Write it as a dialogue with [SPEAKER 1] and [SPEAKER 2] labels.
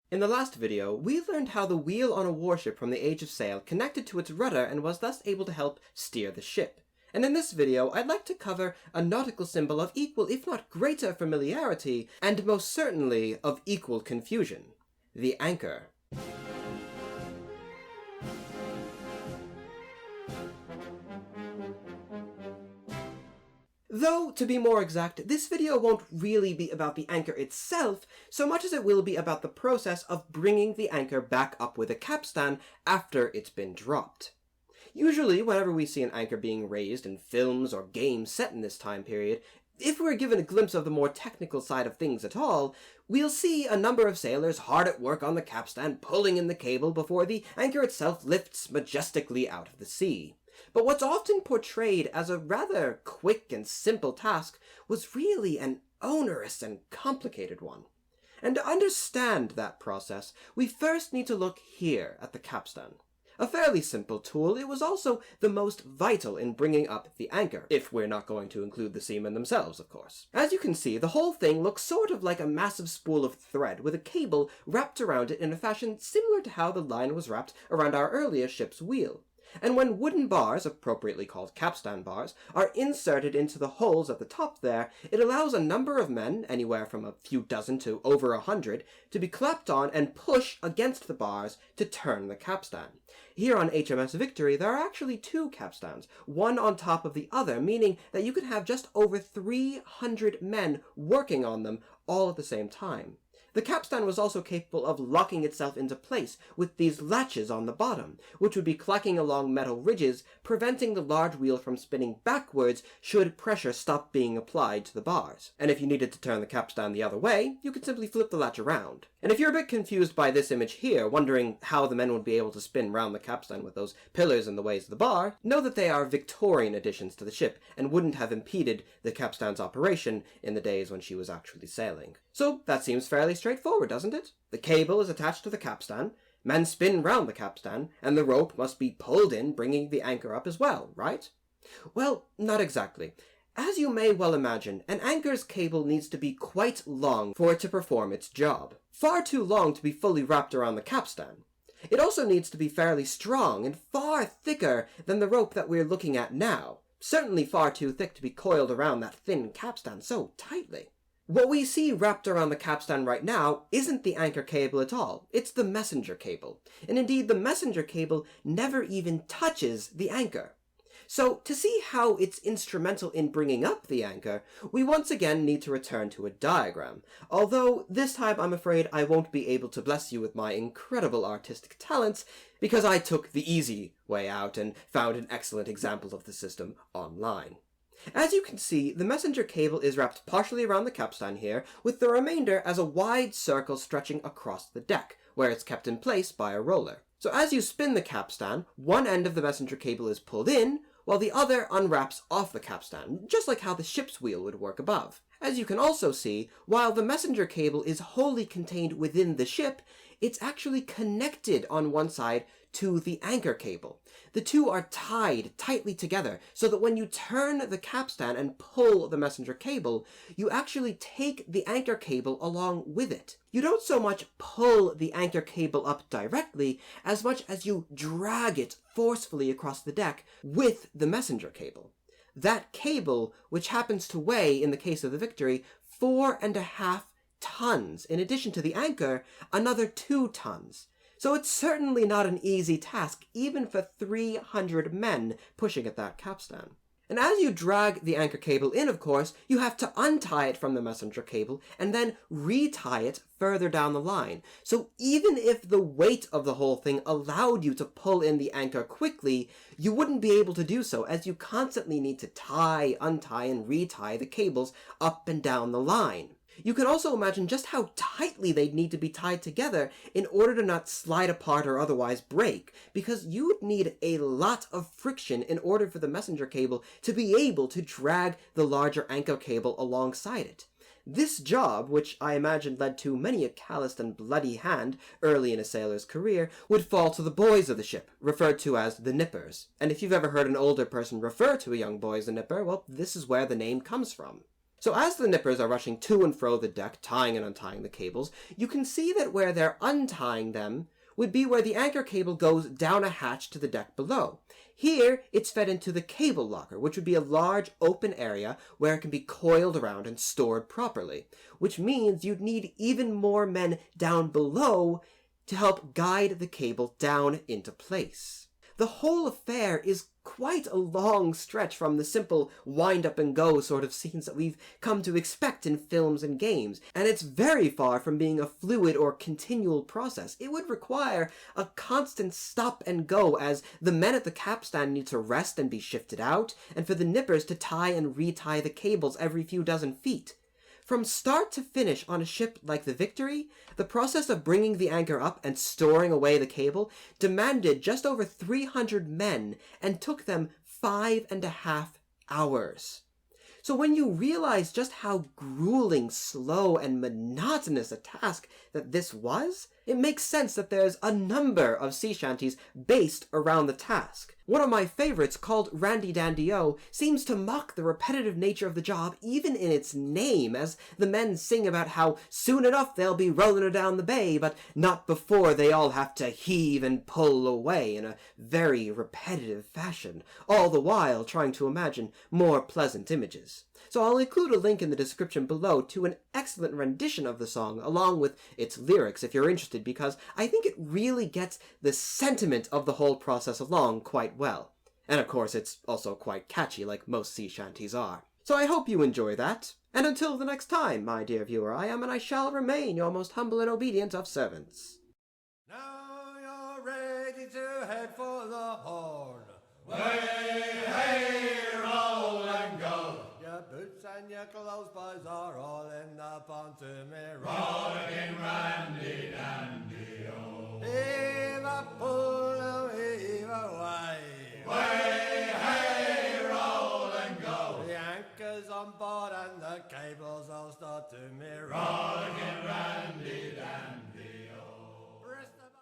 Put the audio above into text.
[SPEAKER 1] In the last video, we learned how the wheel on a warship from the Age of Sail connected to its rudder and was thus able to help steer the ship. And in this video, I'd like to cover a nautical symbol of equal, if not greater, familiarity, and most certainly of equal confusion: the anchor. Though, to be more exact, this video won't really be about the anchor itself, so much as it will be about the process of bringing the anchor back up with a capstan after it's been dropped. Usually, whenever we see an anchor being raised in films or games set in this time period, if we're given a glimpse of the more technical side of things at all, we'll see a number of sailors hard at work on the capstan pulling in the cable before the anchor itself lifts majestically out of the sea. But what's often portrayed as a rather quick and simple task was really an onerous and complicated one. And to understand that process, we first need to look here at the capstan. A fairly simple tool, it was also the most vital in bringing up the anchor, if we're not going to include the seamen themselves, of course. As you can see, the whole thing looks sort of like a massive spool of thread with a cable wrapped around it in a fashion similar to how the line was wrapped around our earliest ship's wheel. And when wooden bars, appropriately called capstan bars, are inserted into the holes at the top there, it allows a number of men, anywhere from a few dozen to over 100, to be clapped on and push against the bars to turn the capstan. Here on HMS Victory, there are actually two capstans, one on top of the other, meaning that you could have just over 300 men working on them all at the same time. The capstan was also capable of locking itself into place with these latches on the bottom, which would be clacking along metal ridges, preventing the large wheel from spinning backwards should pressure stop being applied to the bars. And if you needed to turn the capstan the other way, you could simply flip the latch around. And if you're a bit confused by this image here, wondering how the men would be able to spin round the capstan with those pillars in the ways of the bar, know that they are Victorian additions to the ship and wouldn't have impeded the capstan's operation in the days when she was actually sailing. So that seems fairly straightforward, doesn't it? The cable is attached to the capstan, men spin round the capstan, and the rope must be pulled in, bringing the anchor up as well, right? Well, not exactly. As you may well imagine, an anchor's cable needs to be quite long for it to perform its job. Far too long to be fully wrapped around the capstan. It also needs to be fairly strong and far thicker than the rope that we're looking at now. Certainly far too thick to be coiled around that thin capstan so tightly. What we see wrapped around the capstan right now isn't the anchor cable at all, it's the messenger cable. And indeed, the messenger cable never even touches the anchor. So, to see how it's instrumental in bringing up the anchor, we once again need to return to a diagram. Although, this time I'm afraid I won't be able to bless you with my incredible artistic talents, because I took the easy way out and found an excellent example of the system online. As you can see, the messenger cable is wrapped partially around the capstan here, with the remainder as a wide circle stretching across the deck, where it's kept in place by a roller. So as you spin the capstan, one end of the messenger cable is pulled in, while the other unwraps off the capstan, just like how the ship's wheel would work above. As you can also see, while the messenger cable is wholly contained within the ship, it's actually connected on one side to the anchor cable. The two are tied tightly together so that when you turn the capstan and pull the messenger cable, you actually take the anchor cable along with it. You don't so much pull the anchor cable up directly as much as you drag it forcefully across the deck with the messenger cable. That cable, which happens to weigh, in the case of the Victory, 4.5 tons, in addition to the anchor, another 2 tons. So it's certainly not an easy task, even for 300 men pushing at that capstan. And as you drag the anchor cable in, of course, you have to untie it from the messenger cable and then retie it further down the line. So even if the weight of the whole thing allowed you to pull in the anchor quickly, you wouldn't be able to do so, as you constantly need to tie, untie, and retie the cables up and down the line. You can also imagine just how tightly they'd need to be tied together in order to not slide apart or otherwise break, because you would need a lot of friction in order for the messenger cable to be able to drag the larger anchor cable alongside it. This job, which I imagine led to many a calloused and bloody hand early in a sailor's career, would fall to the boys of the ship, referred to as the nippers. And if you've ever heard an older person refer to a young boy as a nipper, well, this is where the name comes from. So as the nippers are rushing to and fro the deck, tying and untying the cables, you can see that where they're untying them would be where the anchor cable goes down a hatch to the deck below. Here, it's fed into the cable locker, which would be a large open area where it can be coiled around and stored properly, which means you'd need even more men down below to help guide the cable down into place. The whole affair is quite a long stretch from the simple wind-up-and-go sort of scenes that we've come to expect in films and games, and it's very far from being a fluid or continual process. It would require a constant stop and go as the men at the capstan need to rest and be shifted out, and for the nippers to tie and retie the cables every few dozen feet. From start to finish on a ship like the Victory, the process of bringing the anchor up and storing away the cable demanded just over 300 men and took them 5.5 hours. So when you realize just how grueling, slow, and monotonous a task that this was, it makes sense that there's a number of sea shanties based around the task. One of my favorites, called Randy Dandy-O, seems to mock the repetitive nature of the job even in its name, as the men sing about how soon enough they'll be rolling her down the bay, but not before they all have to heave and pull away in a very repetitive fashion, all the while trying to imagine more pleasant images. So I'll include a link in the description below to an excellent rendition of the song, along with its lyrics if you're interested, because I think it really gets the sentiment of the whole process along quite well. And of course, it's also quite catchy, like most sea shanties are. So I hope you enjoy that. And until the next time, my dear viewer, I am and I shall remain your most humble and obedient of servants.
[SPEAKER 2] Now you're ready to head for the Horn. Way, hey, roll and go. Your boots and your clothes, boys, are all in the pond to me. Rolling Randy Dandy-O. Heave a pull and heave away. Way, hey, roll and go. The anchor's on board and the cables all start to me. Rolling Randy Dandy-O.